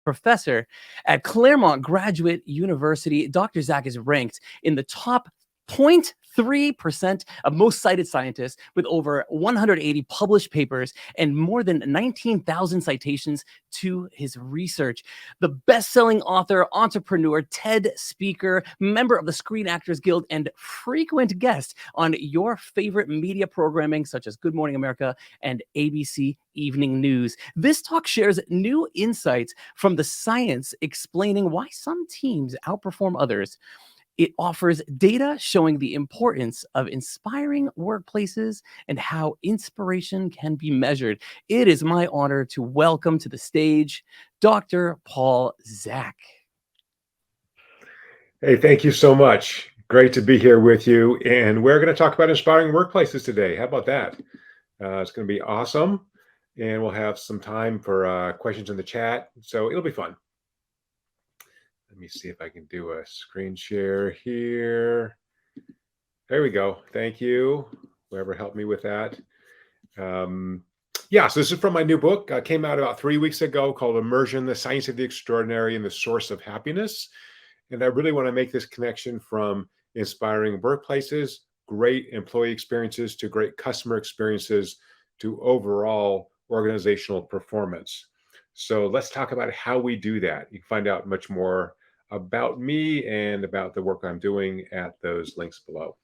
professor at Claremont Graduate University. Dr. Zach is ranked in the top 0.3% of most cited scientists with over 180 published papers and more than 19,000 citations to his research. The best-selling author, entrepreneur, TED speaker, member of the Screen Actors Guild, and frequent guest on your favorite media programming such as Good Morning America and ABC Evening News. This talk shares new insights from the science explaining why some teams outperform others. It offers data showing the importance of inspiring workplaces and how inspiration can be measured. It is my honor to welcome to the stage Dr. Paul Zak. Hey, thank you so much. Great to be here with you. And we're going to talk about inspiring workplaces today. How about that? It's going to be awesome. And we'll have some time for questions in the chat. So it'll be fun. Let me see if I can do a screen share here. There we go. Thank you. Whoever helped me with that. So this is from my new book. Came out about 3 weeks ago called Immersion, the Science of the Extraordinary and the Source of Happiness. And I really want to make this connection from inspiring workplaces, great employee experiences, to great customer experiences, to overall organizational performance. So let's talk about how we do that. You can find out much more about me and about the work I'm doing at those links below.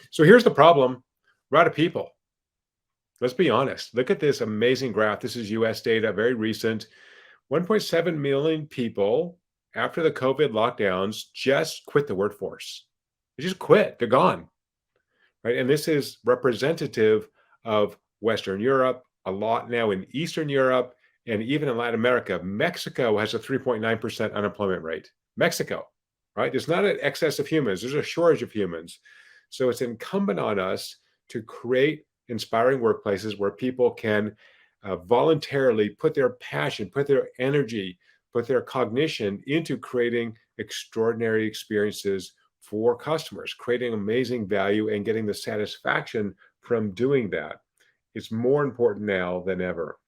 So here's the problem. We're out of people. Let's be honest. Look at this amazing graph. This is US data, very recent. 1.7 million people after the COVID lockdowns just quit the workforce. They just quit. They're gone. Right? And this is representative of Western Europe, a lot now in Eastern Europe, and even in Latin America. Mexico has a 3.9% unemployment rate. Mexico, right? There's not an excess of humans. There's a shortage of humans. So it's incumbent on us to create inspiring workplaces where people can voluntarily put their passion, put their energy, put their cognition into creating extraordinary experiences for customers, creating amazing value and getting the satisfaction from doing that. It's more important now than ever.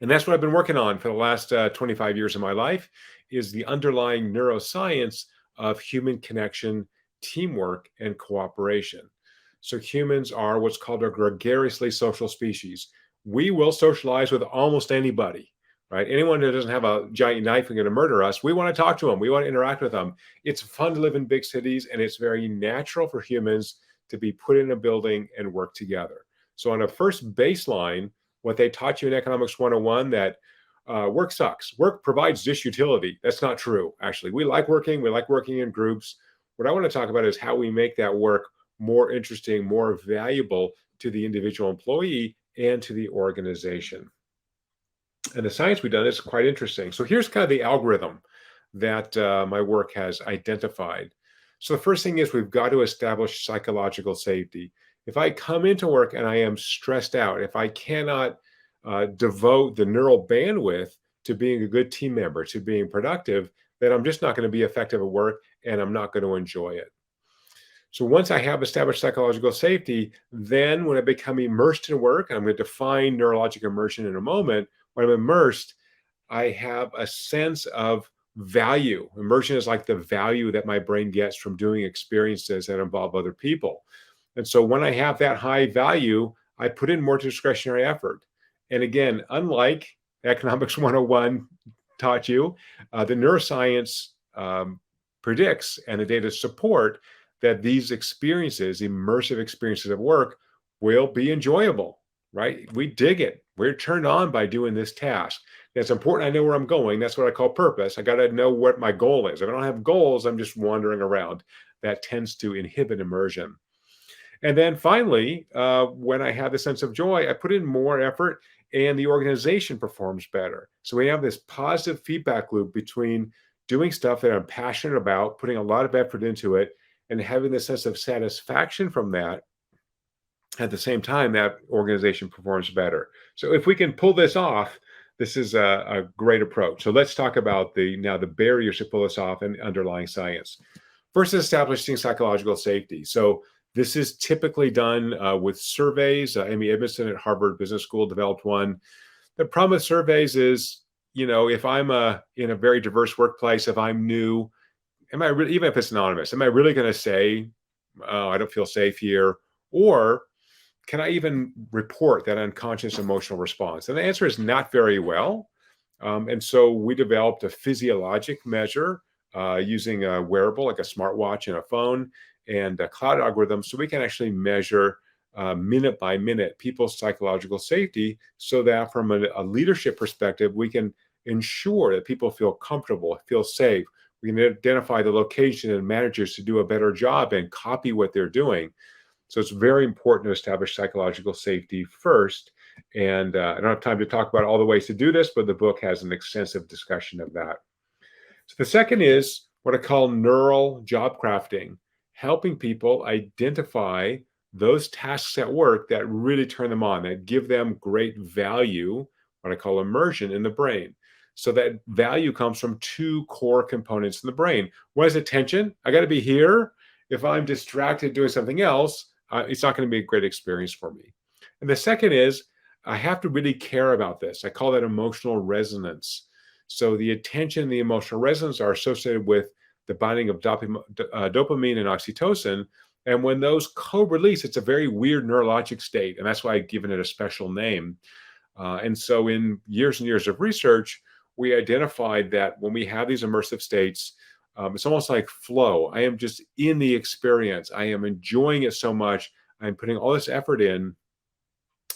And that's what I've been working on for the last 25 years of my life, is the underlying neuroscience of human connection, teamwork, and cooperation. So humans are what's called a gregariously social species. We will socialize with almost anybody, right? Anyone who doesn't have a giant knife and going to murder us, we want to talk to them. We want to interact with them. It's fun to live in big cities, and it's very natural for humans to be put in a building and work together. So on a first baseline, what they taught you in Economics 101, that work sucks. Work provides just utility. That's not true, actually. We like working. We like working in groups. What I want to talk about is how we make that work more interesting, more valuable to the individual employee and to the organization. And the science we've done is quite interesting. So here's kind of the algorithm that my work has identified. So the first thing is we've got to establish psychological safety. If I come into work and I am stressed out, if I cannot devote the neural bandwidth to being a good team member, to being productive, then I'm just not going to be effective at work and I'm not going to enjoy it. So once I have established psychological safety, then when I become immersed in work, and I'm going to define neurologic immersion in a moment, when I'm immersed, I have a sense of value. Immersion is like the value that my brain gets from doing experiences that involve other people. And so when I have that high value, I put in more discretionary effort. And again, unlike Economics 101 taught you, the neuroscience predicts and the data support that these experiences, immersive experiences of work, will be enjoyable, right? We dig it. We're turned on by doing this task. It's important I know where I'm going. That's what I call purpose. I got to know what my goal is. If I don't have goals, I'm just wandering around. That tends to inhibit immersion. And then finally, when I have the sense of joy, I put in more effort and the organization performs better. So we have this positive feedback loop between doing stuff that I'm passionate about, putting a lot of effort into it, and having the sense of satisfaction from that. At the same time, that organization performs better. So if we can pull this off, this is a great approach. So let's talk about the barriers to pull this off and underlying science. First is establishing psychological safety. So this is typically done with surveys. Amy Edmondson at Harvard Business School developed one. The problem with surveys is if I'm in a very diverse workplace, if I'm new, am I really, even if it's anonymous, am I really going to say, oh, I don't feel safe here? Or can I even report that unconscious emotional response? And the answer is not very well. And so we developed a physiologic measure using a wearable like a smartwatch and a phone and a cloud algorithm, so we can actually measure minute by minute people's psychological safety, so that from a leadership perspective, we can ensure that people feel comfortable, feel safe. We can identify the location and managers to do a better job and copy what they're doing. So it's very important to establish psychological safety first. And I don't have time to talk about all the ways to do this, but the book has an extensive discussion of that. So the second is what I call neural job crafting, helping people identify those tasks at work that really turn them on, that give them great value, what I call immersion in the brain. So that value comes from two core components in the brain. One is attention. I got to be here. If I'm distracted doing something else, it's not going to be a great experience for me. And the second is I have to really care about this. I call that emotional resonance. So the attention and the emotional resonance are associated with the binding of dopamine and oxytocin. And when those co-release, it's a very weird neurologic state. And that's why I've given it a special name. And so in years and years of research, we identified that when we have these immersive states, it's almost like flow. I am just in the experience. I am enjoying it so much. I'm putting all this effort in.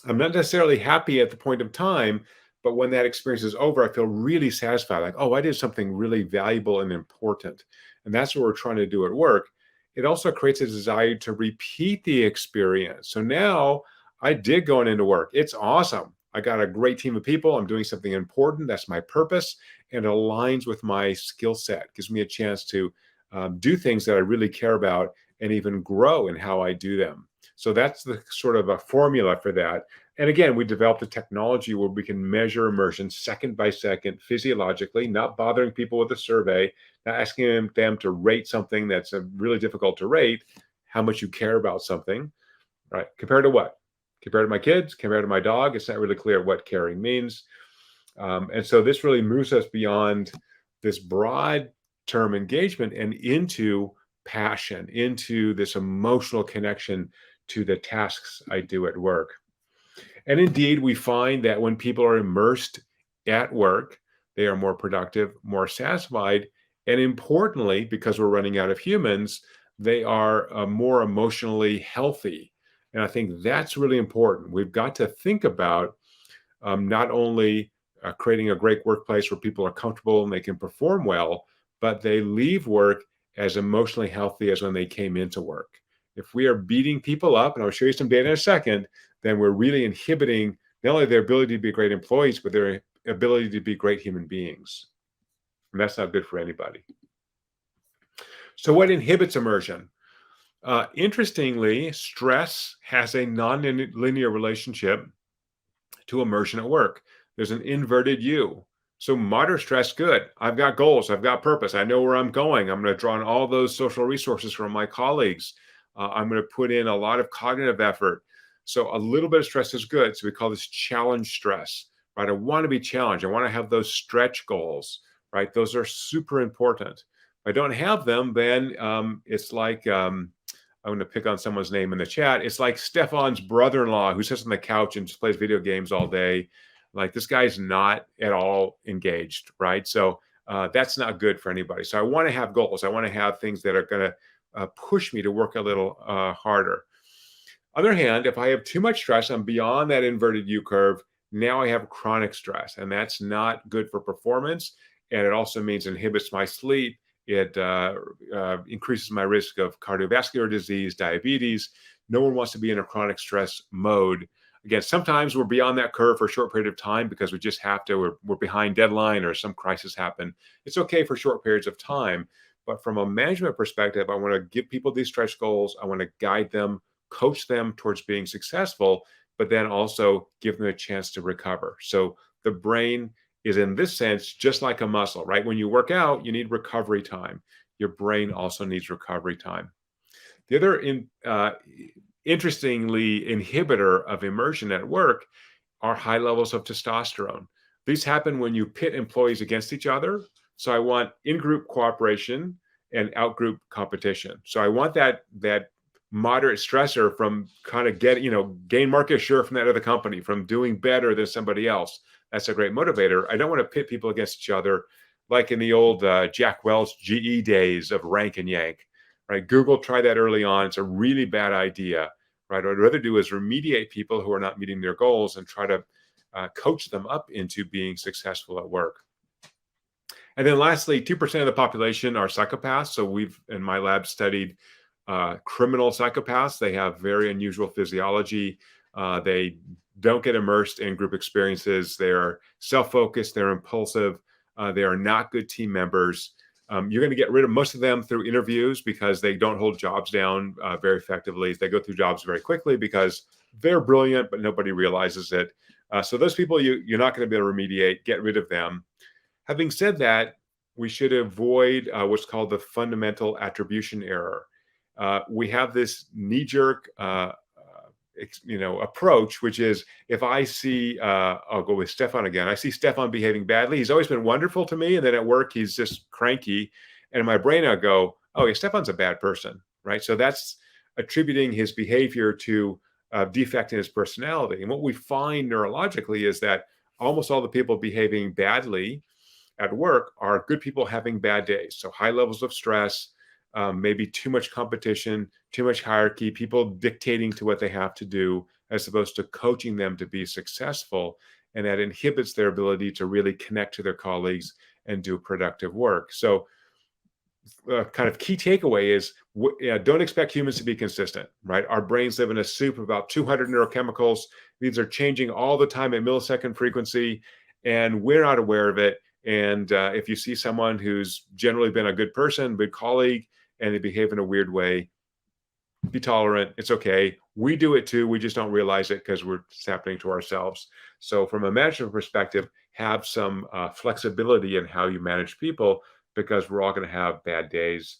I'm not necessarily happy at the point of time, but when that experience is over, I feel really satisfied. Like, oh, I did something really valuable and important. And that's what we're trying to do at work. It also creates a desire to repeat the experience. So now I did going into work. It's awesome. I got a great team of people. I'm doing something important. That's my purpose and aligns with my skill set. Gives me a chance to do things that I really care about and even grow in how I do them. So that's the sort of a formula for that. And again, we developed a technology where we can measure immersion second by second, physiologically, not bothering people with a survey, not asking them to rate something that's really difficult to rate, how much you care about something, right? Compared to what? Compared to my kids, compared to my dog, it's not really clear what caring means. And so this really moves us beyond this broad term engagement and into passion, into this emotional connection to the tasks I do at work. And indeed, we find that when people are immersed at work, they are more productive, more satisfied, and importantly, because we're running out of humans, they are more emotionally healthy. And I think that's really important. We've got to think about not only creating a great workplace where people are comfortable and they can perform well, but they leave work as emotionally healthy as when they came into work. If we are beating people up, and I'll show you some data in a second, then we're really inhibiting not only their ability to be great employees, but their ability to be great human beings. And that's not good for anybody. So what inhibits immersion? Interestingly, stress has a non-linear relationship to immersion at work. There's an inverted U. So moderate stress, good. I've got goals. I've got purpose. I know where I'm going. I'm going to draw on all those social resources from my colleagues. I'm going to put in a lot of cognitive effort. So a little bit of stress is good. So we call this challenge stress, right? I want to be challenged. I want to have those stretch goals, right? Those are super important. If I don't have them, then it's like, I'm going to pick on someone's name in the chat. It's like Stefan's brother-in-law who sits on the couch and just plays video games all day. Like this guy's not at all engaged, right? So that's not good for anybody. So I want to have goals. I want to have things that are going to push me to work a little harder. On the other hand, if I have too much stress, I'm beyond that inverted U curve. Now I have chronic stress, and that's not good for performance. And it also means inhibits my sleep. It increases my risk of cardiovascular disease, diabetes. No one wants to be in a chronic stress mode. Again, sometimes we're beyond that curve for a short period of time because we just have to, we're behind deadline or some crisis happened. It's okay for short periods of time. But from a management perspective, I want to give people these stretch goals. I want to guide them, coach them towards being successful, but then also give them a chance to recover. So the brain is in this sense just like a muscle, right? When you work out, you need recovery time. Your brain also needs recovery time. The other interestingly inhibitor of immersion at work are high levels of testosterone. These happen when you pit employees against each other. So I want in-group cooperation and out-group competition. So I want that moderate stressor from kind of gain market share from that other company, from doing better than somebody else. That's a great motivator. I don't want to pit people against each other like in the old Jack Welch GE days of rank and yank, right? Google tried that early on. It's a really bad idea, right? What I'd rather do is remediate people who are not meeting their goals and try to coach them up into being successful at work. And then lastly, 2% of the population are psychopaths. So we've, in my lab, studied criminal psychopaths. They have very unusual physiology. They don't get immersed in group experiences. They are self-focused. They're impulsive. They are not good team members. You're going to get rid of most of them through interviews because they don't hold jobs down very effectively. They go through jobs very quickly because they're brilliant, but nobody realizes it. So those people you're not going to be able to remediate. Get rid of them. Having said that, we should avoid what's called the fundamental attribution error. We have this knee-jerk approach, which is if I see, I'll go with Stefan again. I see Stefan behaving badly. He's always been wonderful to me. And then at work, he's just cranky. And in my brain, I go, oh, yeah, Stefan's a bad person, right? So that's attributing his behavior to a defect in his personality. And what we find neurologically is that almost all the people behaving badly at work are good people having bad days. So high levels of stress, maybe too much competition, too much hierarchy, people dictating to what they have to do, as opposed to coaching them to be successful. And that inhibits their ability to really connect to their colleagues and do productive work. So kind of key takeaway is don't expect humans to be consistent, right? Our brains live in a soup of about 200 neurochemicals. These are changing all the time at millisecond frequency, and we're not aware of it. And if you see someone who's generally been a good person, good colleague, and they behave in a weird way, be tolerant. It's okay. We do it too. We just don't realize it because it's happening to ourselves. So from a management perspective, have some flexibility in how you manage people, because we're all going to have bad days,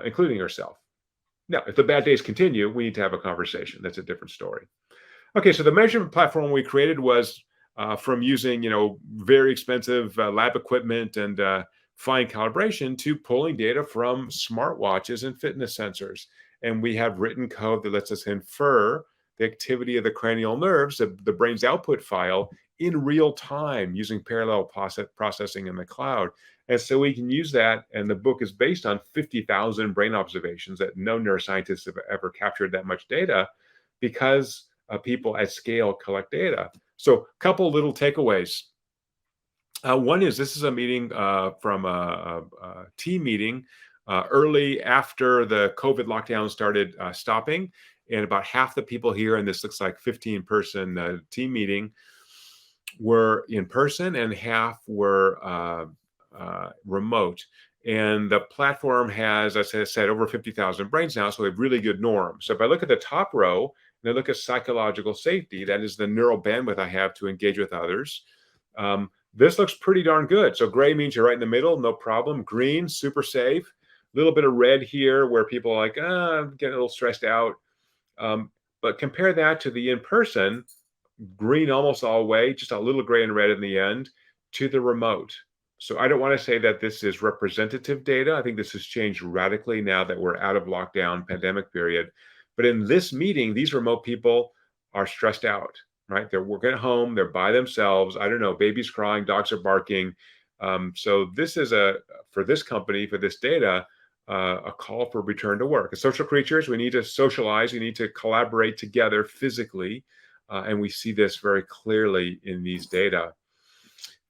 including yourself. Now, if the bad days continue, we need to have a conversation. That's a different story. Okay, so the measurement platform we created was from using, very expensive lab equipment and fine calibration to pulling data from smartwatches and fitness sensors. And we have written code that lets us infer the activity of the cranial nerves, the brain's output file, in real time using parallel processing in the cloud. And so we can use that, and the book is based on 50,000 brain observations that no neuroscientists have ever captured that much data, because people at scale collect data. So a couple little takeaways. One is this is a meeting from a team meeting early after the COVID lockdown started stopping. And about half the people here, and this looks like 15-person team meeting, were in person and half were remote. And the platform has, as I said, over 50,000 brains now, so we have really good norms. So if I look at the top row and I look at psychological safety, that is the neural bandwidth I have to engage with others. This looks pretty darn good. So gray means you're right in the middle, no problem. Green, super safe. A little bit of red here where people are like, I'm getting a little stressed out. But compare that to the in-person, green almost all the way, just a little gray and red in the end, to the remote. So I don't want to say that this is representative data. I think this has changed radically now that we're out of lockdown pandemic period. But in this meeting, these remote people are stressed out, right? They're working at home, they're by themselves. I don't know, babies crying, dogs are barking. So this is for this company, for this data, a call for return to work. As social creatures, we need to socialize, we need to collaborate together physically. And we see this very clearly in these data.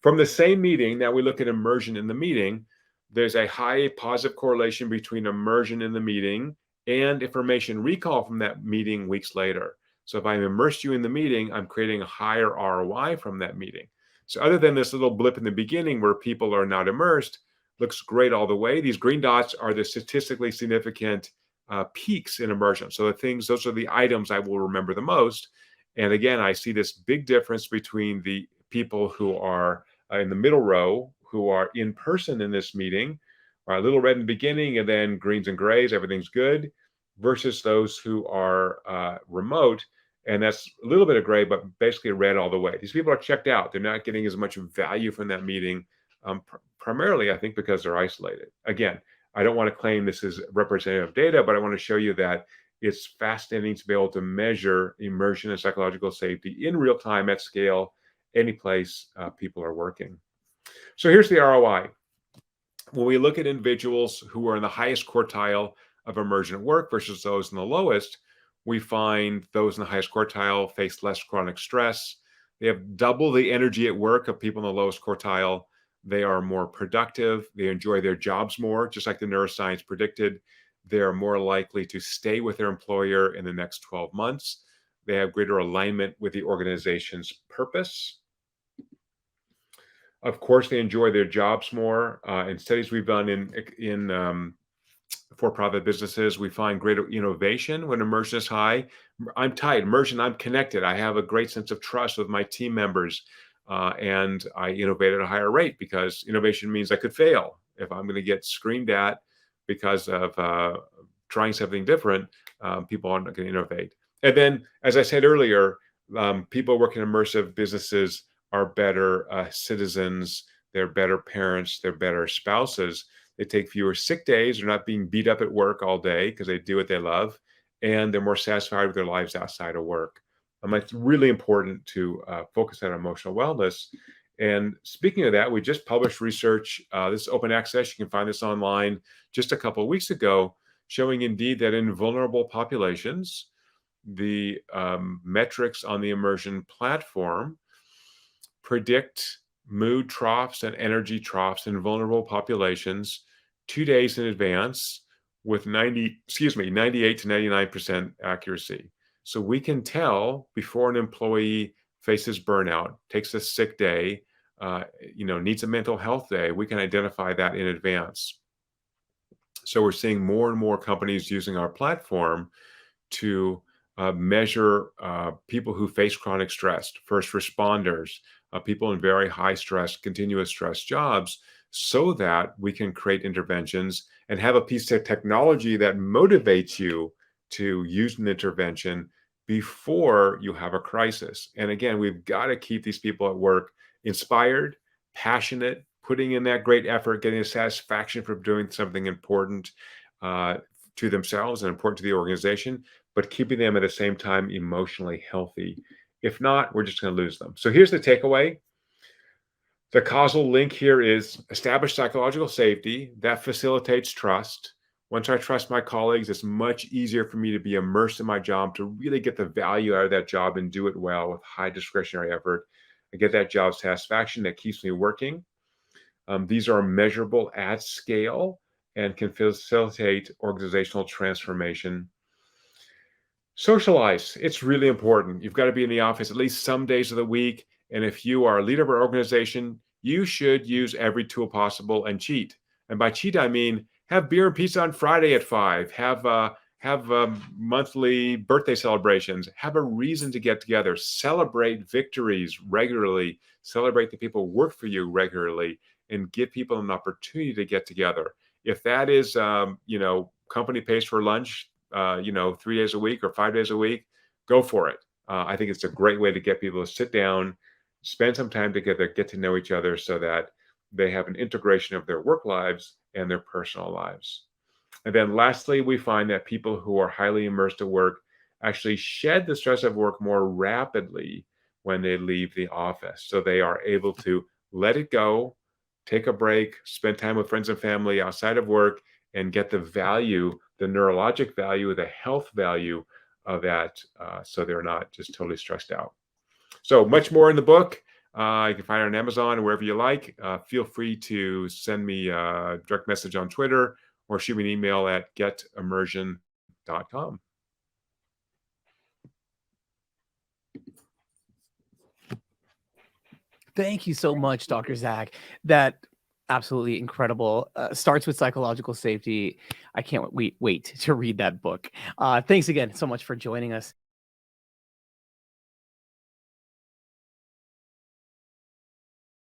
From the same meeting, now we look at immersion in the meeting. There's a high positive correlation between immersion in the meeting and information recall from that meeting weeks later. So if I immersed you in the meeting, I'm creating a higher ROI from that meeting. So other than this little blip in the beginning where people are not immersed, looks great all the way. These green dots are the statistically significant peaks in immersion. So those are the items I will remember the most. And again, I see this big difference between the people who are in the middle row, who are in person in this meeting, a little red in the beginning and then greens and grays, everything's good, versus those who are remote. And that's a little bit of gray, but basically red all the way. These people are checked out. They're not getting as much value from that meeting, primarily, I think, because they're isolated. Again, I don't want to claim this is representative data, but I want to show you that it's fascinating to be able to measure immersion and psychological safety in real time at scale, any place people are working. So here's the ROI. When we look at individuals who are in the highest quartile of immersion at work versus those in the lowest, we find those in the highest quartile face less chronic stress. They have double the energy at work of people in the lowest quartile. They are more productive. They enjoy their jobs more, just like the neuroscience predicted. They're more likely to stay with their employer in the next 12 months. They have greater alignment with the organization's purpose. Of course, they enjoy their jobs more. In studies we've done in for-profit businesses, we find greater innovation when immersion is high. I'm tight. Immersion, I'm connected. I have a great sense of trust with my team members, and I innovate at a higher rate because innovation means I could fail. If I'm going to get screamed at because of trying something different, people aren't going to innovate. And then, as I said earlier, people working in immersive businesses are better citizens, they're better parents, they're better spouses. They take fewer sick days, they're not being beat up at work all day because they do what they love, and they're more satisfied with their lives outside of work. It's really important to focus on emotional wellness. And speaking of that, we just published research. This is open access. You can find this online just a couple of weeks ago, showing indeed that in vulnerable populations, the metrics on the immersion platform predict mood troughs and energy troughs in vulnerable populations 2 days in advance with 98 to 99% accuracy. So we can tell before an employee faces burnout, takes a sick day, needs a mental health day, we can identify that in advance. So we're seeing more and more companies using our platform to measure people who face chronic stress, first responders, people in very high stress, continuous stress jobs, so that we can create interventions and have a piece of technology that motivates you to use an intervention before you have a crisis. And again, we've got to keep these people at work inspired, passionate, putting in that great effort, getting a satisfaction from doing something important to themselves and important to the organization, but keeping them at the same time emotionally healthy. If not, we're just going to lose them. So here's the takeaway. The causal link here is establish psychological safety that facilitates trust. Once I trust my colleagues, it's much easier for me to be immersed in my job, to really get the value out of that job and do it well with high discretionary effort. I get that job satisfaction that keeps me working. These are measurable at scale and can facilitate organizational transformation. Socialize. It's really important. You've got to be in the office at least some days of the week. And if you are a leader of an organization, you should use every tool possible and cheat. And by cheat, I mean have beer and pizza on Friday at 5. Have monthly birthday celebrations. Have a reason to get together. Celebrate victories regularly. Celebrate the people who work for you regularly, and give people an opportunity to get together. If that is, company pays for lunch, 3 days a week or 5 days a week, go for it. I think it's a great way to get people to sit down, spend some time together, get to know each other so that they have an integration of their work lives and their personal lives. And then lastly, we find that people who are highly immersed at work actually shed the stress of work more rapidly when they leave the office. So they are able to let it go, take a break, spend time with friends and family outside of work, and get the value, the neurologic value, the health value of that, so they're not just totally stressed out. So much more in the book. You can find it on Amazon or wherever you like. Feel free to send me a direct message on Twitter or shoot me an email at getimmersion.com. Thank you so much, Dr. Zach. That absolutely incredible. Starts with psychological safety. I can't wait to read that book. Thanks again so much for joining us.